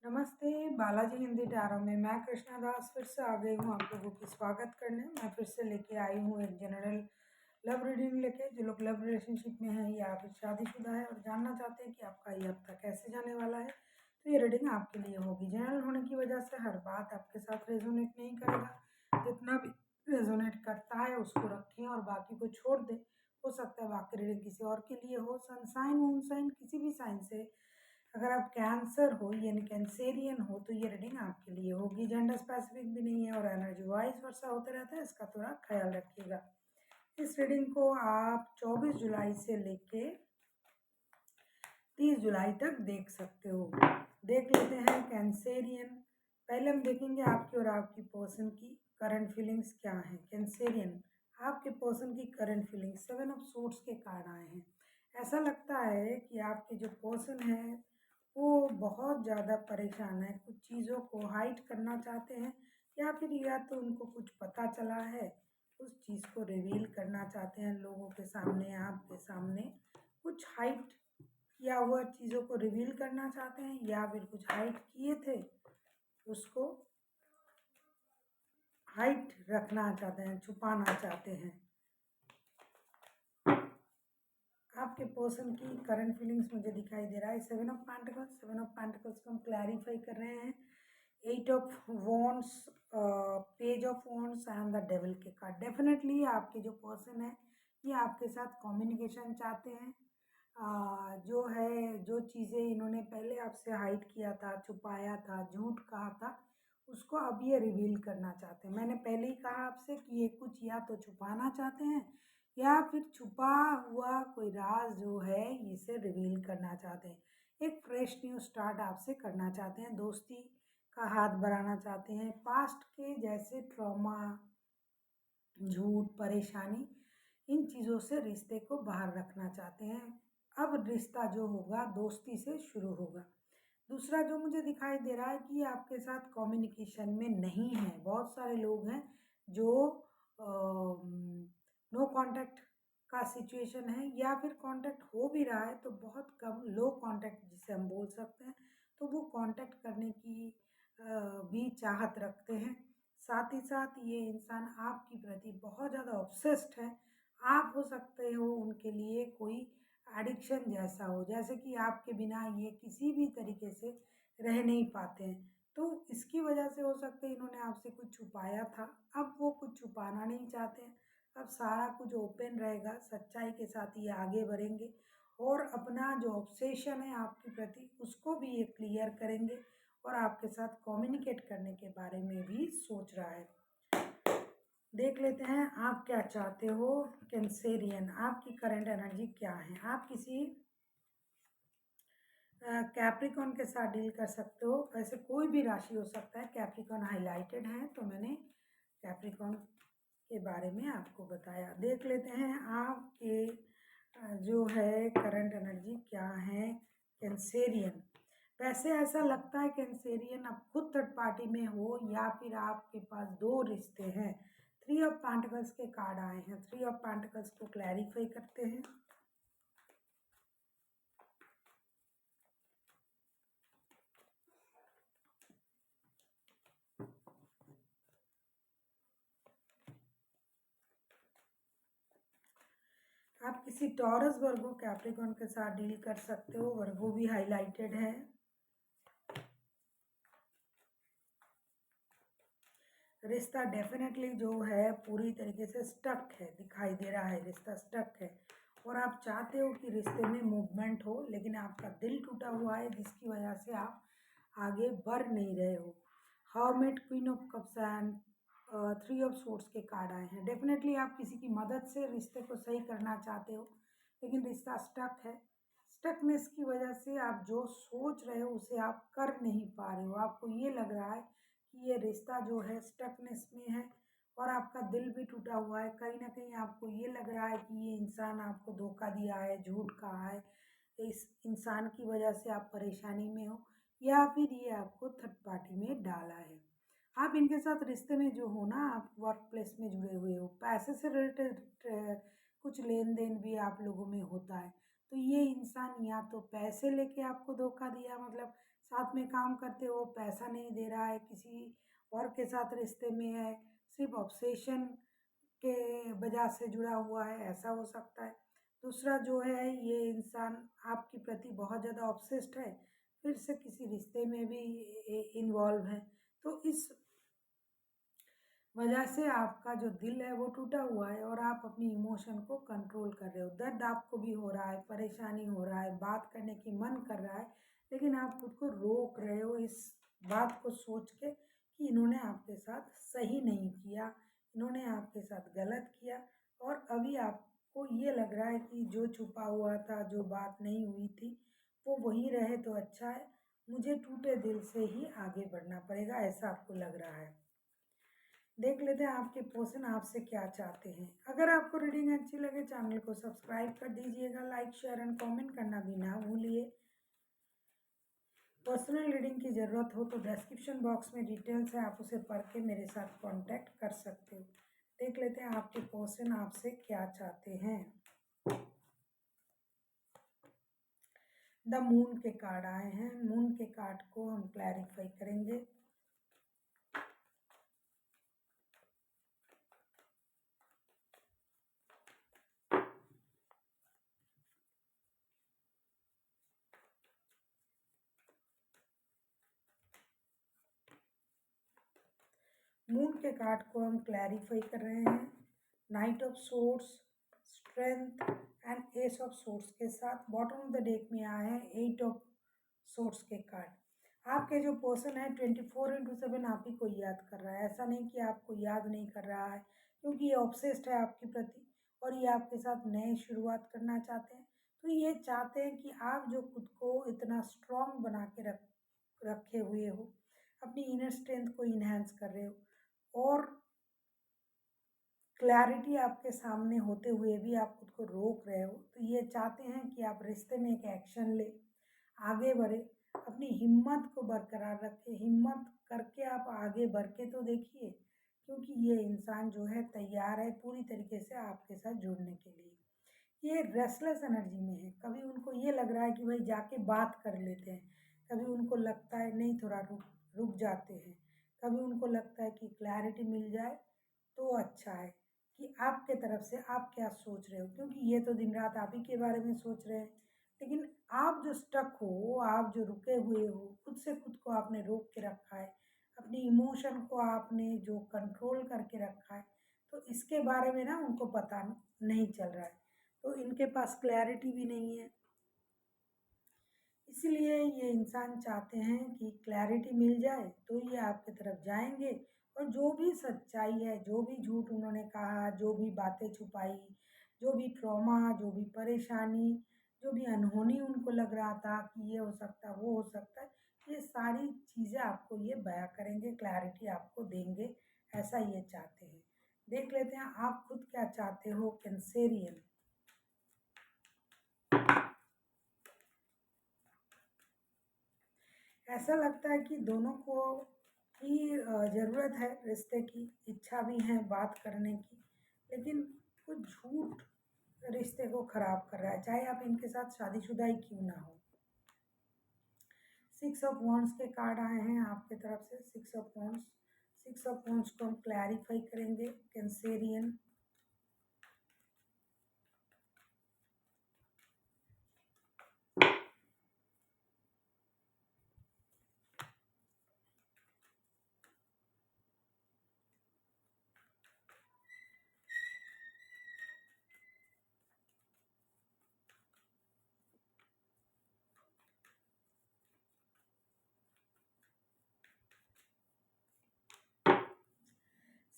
नमस्ते, बालाजी हिंदी टैरो में मैं कृष्णा दास फिर से आ गई हूँ आप लोगों की स्वागत करने। मैं फिर से लेके आई हूँ एक जनरल लव रीडिंग लेके। जो लोग लव रिलेशनशिप में हैं या फिर शादीशुदा है और जानना चाहते हैं कि आपका ये हफ्ता कैसे जाने वाला है, तो ये रीडिंग आपके लिए होगी। जनरल होने की वजह से हर बात आपके साथ रेजोनेट नहीं करेगा। जितना भी रेजोनेट करता है उसको रखें और बाकी को छोड़ दें। हो सकता है बाकी रीडिंग किसी और के लिए हो। सनसाइन मून साइन किसी भी साइन से अगर आप कैंसर हो यानी कैंसेरियन हो तो ये रीडिंग आपके लिए होगी। जेंडर स्पेसिफिक भी नहीं है और एनर्जी वाइज वर्षा होते रहता है, इसका थोड़ा ख्याल रखिएगा। इस रीडिंग को आप 24 जुलाई से लेके 30 जुलाई तक देख सकते हो। देख लेते हैं कैंसेरियन। पहले हम देखेंगे आपकी और आपकी पर्सन की करंट फीलिंग्स क्या हैं। कैंसेरियन, आपके पर्सन की करंट फीलिंग्स 7 ऑफ सूट्स के कार्ड आए हैं। ऐसा लगता है कि आपके जो पर्सन है वो बहुत ज़्यादा परेशान है, कुछ चीज़ों को हाइड करना चाहते हैं या तो उनको कुछ पता चला है, उस चीज़ को रिवील करना चाहते हैं लोगों के सामने, आपके सामने। कुछ हाइड किया हुआ चीज़ों को रिवील करना चाहते हैं या फिर कुछ हाइड किए थे उसको हाइड रखना चाहते हैं, छुपाना चाहते हैं। आपके पर्सन की करंट फीलिंग्स मुझे दिखाई दे रहा है 7 ऑफ पेंटिकल्स। 7 ऑफ पेंटिकल्स को हम क्लैरिफाई कर रहे हैं 8 of wands, page of wands and the devil के कार्ड। डेफिनेटली आपके जो पर्सन है ये आपके साथ कम्युनिकेशन चाहते हैं। जो है, जो चीज़ें इन्होंने पहले आपसे हाइड किया था, छुपाया था, झूठ कहा था, उसको अब ये रिवील करना चाहते हैं। मैंने पहले ही कहा आपसे कि ये कुछ या तो छुपाना चाहते हैं या फिर छुपा हुआ कोई राज जो है इसे रिवील करना चाहते हैं। एक फ्रेश न्यू स्टार्ट आपसे करना चाहते हैं, दोस्ती का हाथ बढ़ाना चाहते हैं। पास्ट के जैसे ट्रॉमा, झूठ, परेशानी, इन चीज़ों से रिश्ते को बाहर रखना चाहते हैं। अब रिश्ता जो होगा दोस्ती से शुरू होगा। दूसरा जो मुझे दिखाई दे रहा है कि आपके साथ कम्युनिकेशन में नहीं है। बहुत सारे लोग हैं जो नो कांटेक्ट का सिचुएशन है या फिर कांटेक्ट हो भी रहा है तो बहुत कम, लो कांटेक्ट जिसे हम बोल सकते हैं। तो वो कांटेक्ट करने की भी चाहत रखते हैं। साथ ही साथ ये इंसान आपके प्रति बहुत ज़्यादा ऑब्सेस्ड है। आप हो सकते हो उनके लिए कोई एडिक्शन जैसा हो, जैसे कि आपके बिना ये किसी भी तरीके से रह नहीं पाते हैं। तो इसकी वजह से हो सकता है इन्होंने आपसे कुछ छुपाया था, अब वो कुछ छुपाना नहीं चाहते हैं। अब सारा कुछ ओपन रहेगा, सच्चाई के साथ ये आगे बढ़ेंगे और अपना जो ऑब्सेशन है आपके प्रति उसको भी ये क्लियर करेंगे और आपके साथ कम्युनिकेट करने के बारे में भी सोच रहा है। देख लेते हैं आप क्या चाहते हो कैंसेरियन, आपकी करंट एनर्जी क्या है। आप किसी कैप्रिकॉन के साथ डील कर सकते हो। वैसे कोई भी राशि हो सकता है, कैप्रिकॉन हाईलाइटेड है तो मैंने कैप्रिकॉन के बारे में आपको बताया। देख लेते हैं आपके जो है करंट एनर्जी क्या है कैंसेरियन। वैसे ऐसा लगता है कैंसेरियन अब खुद थर्ड पार्टी में हो या फिर आपके पास दो रिश्ते हैं। 3 ऑफ पेंटिकल्स के कार्ड आए हैं। 3 ऑफ पेंटिकल्स को क्लैरिफाई करते हैं। आप किसी टॉरस वर्गो कैप्रिकॉन के साथ डील कर सकते हो। वर्गो भी हाईलाइटेड है। रिश्ता डेफिनेटली जो है पूरी तरीके से स्टक है, दिखाई दे रहा है रिश्ता स्टक है और आप चाहते हो कि रिश्ते में मूवमेंट हो, लेकिन आपका दिल टूटा हुआ है जिसकी वजह से आप आगे बढ़ नहीं रहे हो। Hermit, queen of cups and 3 of swords के कार्ड आए हैं। डेफिनेटली आप किसी की मदद से रिश्ते को सही करना चाहते हो, लेकिन रिश्ता स्टक है। स्टकनेस की वजह से आप जो सोच रहे हो उसे आप कर नहीं पा रहे हो। आपको ये लग रहा है कि ये रिश्ता जो है स्टकनेस में है और आपका दिल भी टूटा हुआ है। कहीं ना कहीं आपको ये लग रहा है कि ये इंसान आपको धोखा दिया है, झूठ कहा है, इस इंसान की वजह से आप परेशानी में हो या फिर ये आपको थर्ड पार्टी में डाला है। आप इनके साथ रिश्ते में जो हो ना, आप वर्क प्लेस में जुड़े हुए हो, पैसे से रिलेटेड कुछ लेन देन भी आप लोगों में होता है। तो ये इंसान या तो पैसे लेके आपको धोखा दिया, मतलब साथ में काम करते हो, पैसा नहीं दे रहा है, किसी और के साथ रिश्ते में है, सिर्फ ऑब्सेशन के वजह से जुड़ा हुआ है, ऐसा हो सकता है। दूसरा जो है, ये इंसान आपके प्रति बहुत ज़्यादा ऑब्सेस्ड है, फिर से किसी रिश्ते में भी इन्वॉल्व है। तो इस वजह से आपका जो दिल है वो टूटा हुआ है और आप अपनी इमोशन को कंट्रोल कर रहे हो। दर्द आपको भी हो रहा है, परेशानी हो रहा है, बात करने की मन कर रहा है, लेकिन आप खुद को रोक रहे हो इस बात को सोच के कि इन्होंने आपके साथ सही नहीं किया, इन्होंने आपके साथ गलत किया। और अभी आपको ये लग रहा है कि जो छुपा हुआ था, जो बात नहीं हुई थी, वो वहीं रहे तो अच्छा है, मुझे टूटे दिल से ही आगे बढ़ना पड़ेगा, ऐसा आपको लग रहा है। देख लेते हैं आपके पर्सन आपसे क्या चाहते हैं। अगर आपको रीडिंग अच्छी लगे चैनल को सब्सक्राइब कर दीजिएगा, लाइक शेयर एंड कमेंट करना भी ना भूलिए। पर्सनल रीडिंग की ज़रूरत हो तो डिस्क्रिप्शन बॉक्स में डिटेल्स है, आप उसे पढ़ के मेरे साथ कांटेक्ट कर सकते हो। देख लेते हैं आपके पर्सन आपसे क्या चाहते हैं। द मून के कार्ड आए हैं, मून के कार्ड को हम क्लैरिफाई करेंगे। मून के कार्ड को हम क्लैरिफाई कर रहे हैं। Night of source, strength and S of source के साथ बॉटम ऑफ द डेक में आए हैं 8 ऑफ सोर्स के कार्ड। आपके जो पर्सन है 24/7 आप ही को याद कर रहा है। ऐसा नहीं कि आपको याद नहीं कर रहा है, क्योंकि ये ऑब्सेस्ड है आपके प्रति और ये आपके साथ नए शुरुआत करना चाहते हैं। तो ये चाहते हैं कि आप जो खुद को इतना स्ट्रॉन्ग बना के रखे हुए हो, अपनी इनर स्ट्रेंथ को इन्हेंस कर रहे हो और क्लैरिटी आपके सामने होते हुए भी आप खुद को रोक रहे हो। तो ये चाहते हैं कि आप रिश्ते में एक एक्शन ले, आगे बढ़े, अपनी हिम्मत को बरकरार रखें, हिम्मत करके आप आगे बढ़ के तो देखिए, क्योंकि ये इंसान जो है तैयार है पूरी तरीके से आपके साथ जुड़ने के लिए। ये रेस्टलेस एनर्जी में है, कभी उनको ये लग रहा है कि भाई जाके बात कर लेते हैं, कभी उनको लगता है नहीं थोड़ा रुक रुक जाते हैं, कभी उनको लगता है कि क्लैरिटी मिल जाए तो अच्छा है कि आपके तरफ से आप क्या सोच रहे हो, क्योंकि ये तो दिन रात आप ही के बारे में सोच रहे हैं। लेकिन आप जो स्टक हो, आप जो रुके हुए हो, खुद से खुद को आपने रोक के रखा है, अपनी इमोशन को आपने जो कंट्रोल करके रखा है, तो इसके बारे में ना उनको पता नहीं चल रहा है, तो इनके पास क्लैरिटी भी नहीं है। इसलिए ये इंसान चाहते हैं कि क्लैरिटी मिल जाए तो ये आपकी तरफ जाएंगे और जो भी सच्चाई है, जो भी झूठ उन्होंने कहा, जो भी बातें छुपाई, जो भी ट्रॉमा, जो भी परेशानी, जो भी अनहोनी उनको लग रहा था कि ये हो सकता है, वो हो सकता है, ये सारी चीज़ें आपको ये बयां करेंगे, क्लैरिटी आपको देंगे, ऐसा ये चाहते हैं। देख लेते हैं आप खुद क्या चाहते हो कैंसेरियन। ऐसा लगता है कि दोनों को ही ज़रूरत है रिश्ते की, इच्छा भी है बात करने की, लेकिन कुछ झूठ रिश्ते को ख़राब कर रहा है, चाहे आप इनके साथ शादीशुदा ही क्यों ना हो। 6 ऑफ वॉन्ड्स के कार्ड आए हैं आपके तरफ से। 6 ऑफ वॉन्ड्स, 6 ऑफ वॉन्ड्स को हम क्लैरिफाई करेंगे कैंसेरियन।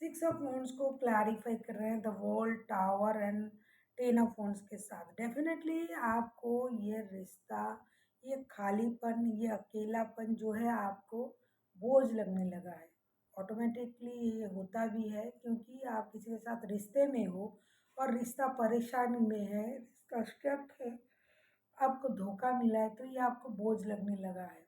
6 ऑफ वॉन्ड्स को क्लैरिफाई कर रहे हैं the world, tower and 10 of wands के साथ। डेफिनेटली आपको ये रिश्ता, ये खालीपन, ये अकेलापन जो है आपको बोझ लगने लगा है। ऑटोमेटिकली ये होता भी है, क्योंकि आप किसी के साथ रिश्ते में हो और रिश्ता परेशानी में है, रिश्ता स्टक है, आपको धोखा मिला है, तो ये आपको बोझ लगने लगा है।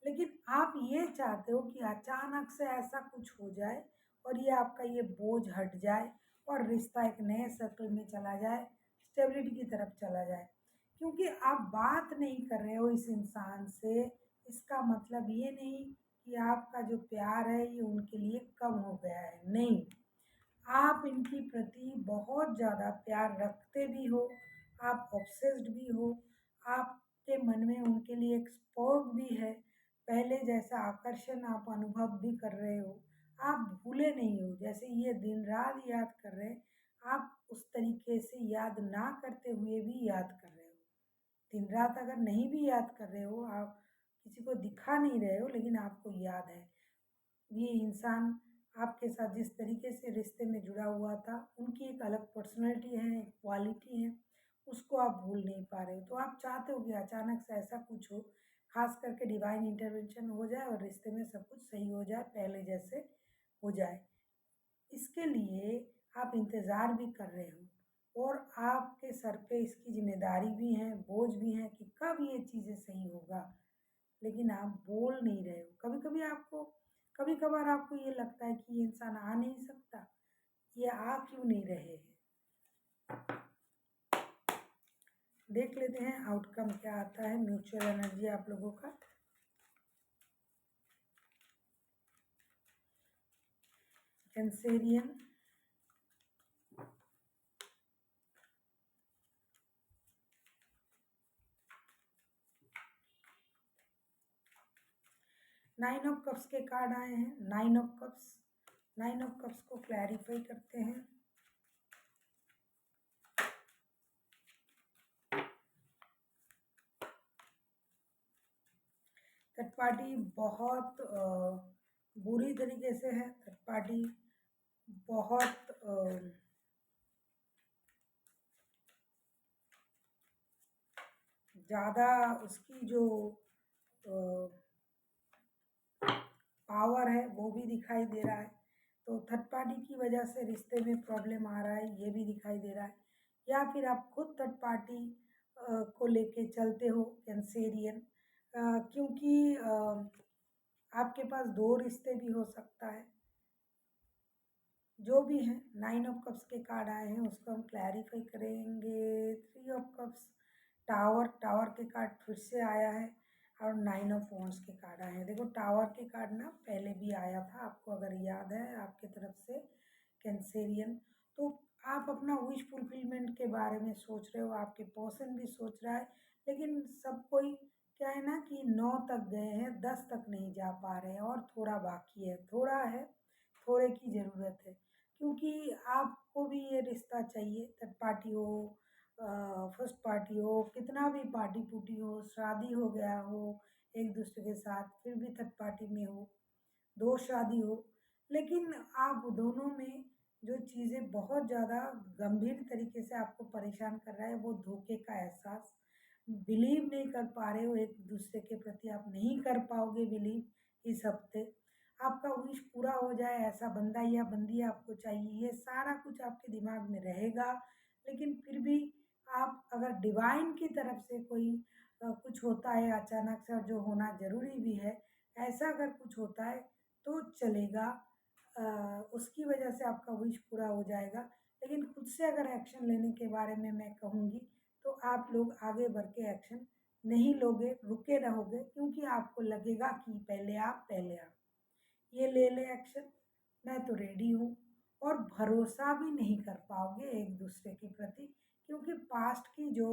लेकिन आप ये चाहते हो कि अचानक से ऐसा कुछ हो जाए और ये आपका ये बोझ हट जाए और रिश्ता एक नए सर्कल में चला जाए, स्टेबिलिटी की तरफ चला जाए, क्योंकि आप बात नहीं कर रहे हो इस इंसान से इसका मतलब ये नहीं कि आपका जो प्यार है ये उनके लिए कम हो गया है, नहीं। आप इनकी प्रति बहुत ज़्यादा प्यार रखते भी हो, आप ऑब्सेस्ड भी हो, आपके मन में उनके लिए एक स्पर्क भी है, पहले जैसा आकर्षण आप अनुभव भी कर रहे हो, आप भूले नहीं हो। जैसे ये दिन रात याद कर रहे हैं, आप उस तरीके से याद ना करते हुए भी याद कर रहे हो। दिन रात अगर नहीं भी याद कर रहे हो, आप किसी को दिखा नहीं रहे हो, लेकिन आपको याद है ये इंसान आपके साथ जिस तरीके से रिश्ते में जुड़ा हुआ था, उनकी एक अलग पर्सनैलिटी है, एक क्वालिटी है, उसको आप भूल नहीं पा रहे हो। तो आप चाहते हो कि अचानक से ऐसा कुछ हो, खास करके डिवाइन इंटरवेंशन हो जाए और रिश्ते में सब कुछ सही हो जाए, पहले जैसे हो जाए। इसके लिए आप इंतज़ार भी कर रहे हो और आपके सर पे इसकी ज़िम्मेदारी भी है, बोझ भी है कि कब ये चीज़ें सही होगा, लेकिन आप बोल नहीं रहे हो। कभी-कभी आपको कभी-कभार आपको ये लगता है कि ये इंसान आ नहीं सकता, ये आ क्यों नहीं रहे हैं? देख लेते हैं आउटकम क्या आता है, म्यूचुअल एनर्जी आप लोगों का। कैंसेरियन, नाइन ऑफ कप्स के कार्ड आए हैं। Nine of cups, nine of cups को क्लैरिफाई करते हैं। थर्ड पार्टी बहुत बुरी तरीके से है। थर्ड पार्टी बहुत ज़्यादा उसकी जो पावर है वो भी दिखाई दे रहा है। तो थर्ड पार्टी की वजह से रिश्ते में प्रॉब्लम आ रहा है, ये भी दिखाई दे रहा है। या फिर आप खुद थर्ड पार्टी को लेके चलते हो कैंसेरियन, क्योंकि आपके पास दो रिश्ते भी हो सकता है। जो भी है, नाइन ऑफ कप्स के कार्ड आए हैं उसको हम क्लैरिफाई करेंगे। Three of cups, tower, tower के कार्ड फिर से आया है और नाइन ऑफ वॉन्ड्स के कार्ड आए हैं। देखो टावर के कार्ड ना पहले भी आया था, आपको अगर याद है आपकी तरफ से कैंसेरियन। तो आप अपना विश फुलफिलमेंट के बारे में सोच रहे हो, आपके पर्सन भी सोच रहा है, लेकिन सब कोई क्या है ना कि 9 तक गए हैं, 10 तक नहीं जा पा रहे हैं और थोड़ा बाकी है, थोड़ा है, थोड़े की ज़रूरत है। क्योंकि आपको भी ये रिश्ता चाहिए, थर्ड पार्टी हो, फर्स्ट पार्टी हो, कितना भी पार्टी पुटी हो, शादी हो गया हो एक दूसरे के साथ, फिर भी थर्ड पार्टी में हो, दो शादी हो, लेकिन आप दोनों में जो चीज़ें बहुत ज़्यादा गंभीर तरीके से आपको परेशान कर रहा है वो धोखे का एहसास। बिलीव नहीं कर पा रहे हो एक दूसरे के प्रति, आप नहीं कर पाओगे बिलीव इस हफ्ते। आपका विश पूरा हो जाए ऐसा बंदा या बंदी आपको चाहिए, ये सारा कुछ आपके दिमाग में रहेगा। लेकिन फिर भी आप अगर डिवाइन की तरफ से कोई कुछ होता है अचानक से और जो होना ज़रूरी भी है, ऐसा अगर कुछ होता है तो चलेगा, उसकी वजह से आपका विश पूरा हो जाएगा। लेकिन खुद से अगर एक्शन लेने के बारे में मैं कहूँगी तो आप लोग आगे बढ़ के एक्शन नहीं लोगे, रुके रहोगे, क्योंकि आपको लगेगा कि पहले आप ये ले ले एक्शन, मैं तो रेडी हूँ। और भरोसा भी नहीं कर पाओगे एक दूसरे के प्रति, क्योंकि पास्ट की जो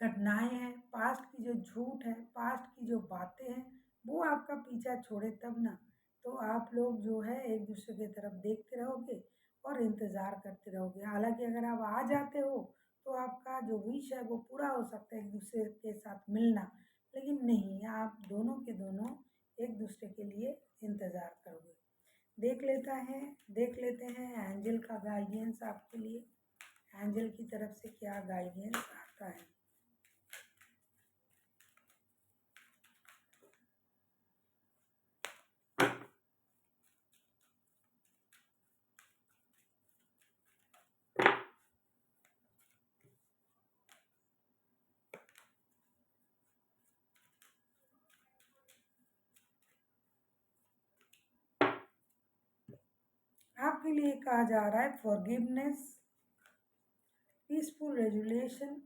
घटनाएं हैं, पास्ट की जो झूठ है, पास्ट की जो बातें हैं, वो आपका पीछा छोड़े तब ना। तो आप लोग जो है एक दूसरे की तरफ देखते रहोगे और इंतज़ार करते रहोगे। हालांकि अगर आप आ जाते हो तो आपका जो विश है वो पूरा हो सकता है, एक दूसरे के साथ मिलना, लेकिन नहीं, आप दोनों के दोनों एक दूसरे के लिए इंतज़ार करोगे। देख लेते हैं एंजल का गाइडेंस आपके लिए, एंजल की तरफ से क्या गाइडेंस आता है। आपके लिए कहा जा रहा है forgiveness, peaceful resolution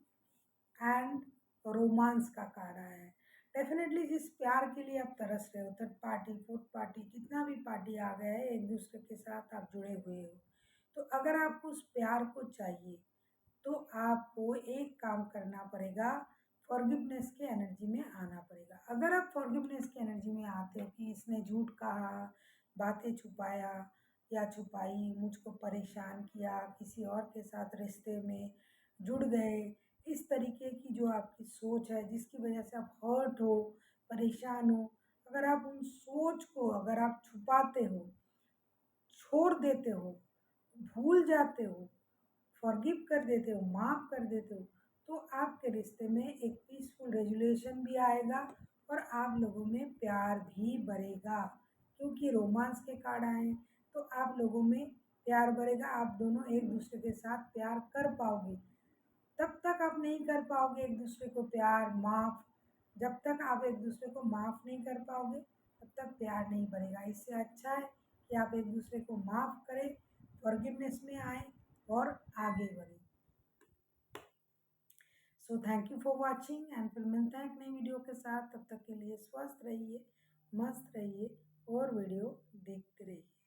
and romance का कार्ड आया है। डेफिनेटली जिस प्यार के लिए आप तरस रहे हो, थर्ड पार्टी, फोर्थ पार्टी, कितना भी पार्टी आ गया है, एक दूसरे के साथ आप जुड़े हुए हो, तो अगर आपको उस प्यार को चाहिए तो आपको एक काम करना पड़ेगा, फॉरगिवनेस की एनर्जी में आना पड़ेगा। अगर आप फॉरगिवनेस की एनर्जी में आते हो कि इसने झूठ कहा, बातें छुपाया या छुपाई, मुझको परेशान किया, किसी और के साथ रिश्ते में जुड़ गए, इस तरीके की जो आपकी सोच है जिसकी वजह से आप हर्ट हो, परेशान हो, अगर आप उन सोच को अगर आप छुपाते हो, छोड़ देते हो, भूल जाते हो, फॉरगिव कर देते हो, माफ़ कर देते हो, तो आपके रिश्ते में एक पीसफुल रेजुलेशन भी आएगा और आप लोगों में प्यार भी बढ़ेगा। क्योंकि रोमांस के कार्ड आए हैं, तो आप लोगों में प्यार बढ़ेगा, आप दोनों एक दूसरे के साथ प्यार कर पाओगे। तब तक आप नहीं कर पाओगे एक दूसरे को प्यार, माफ़, जब तक आप एक दूसरे को माफ़ नहीं कर पाओगे, तब तक प्यार नहीं बढ़ेगा। इससे अच्छा है कि आप एक दूसरे को माफ़ करें, फॉरगिवनेस में आएँ और आगे बढ़ें। So thank you for watching and फिर मिलते हैं एक नई वीडियो के साथ। तब तक के लिए स्वस्थ रहिए, मस्त रहिए और वीडियो देखते रहिए।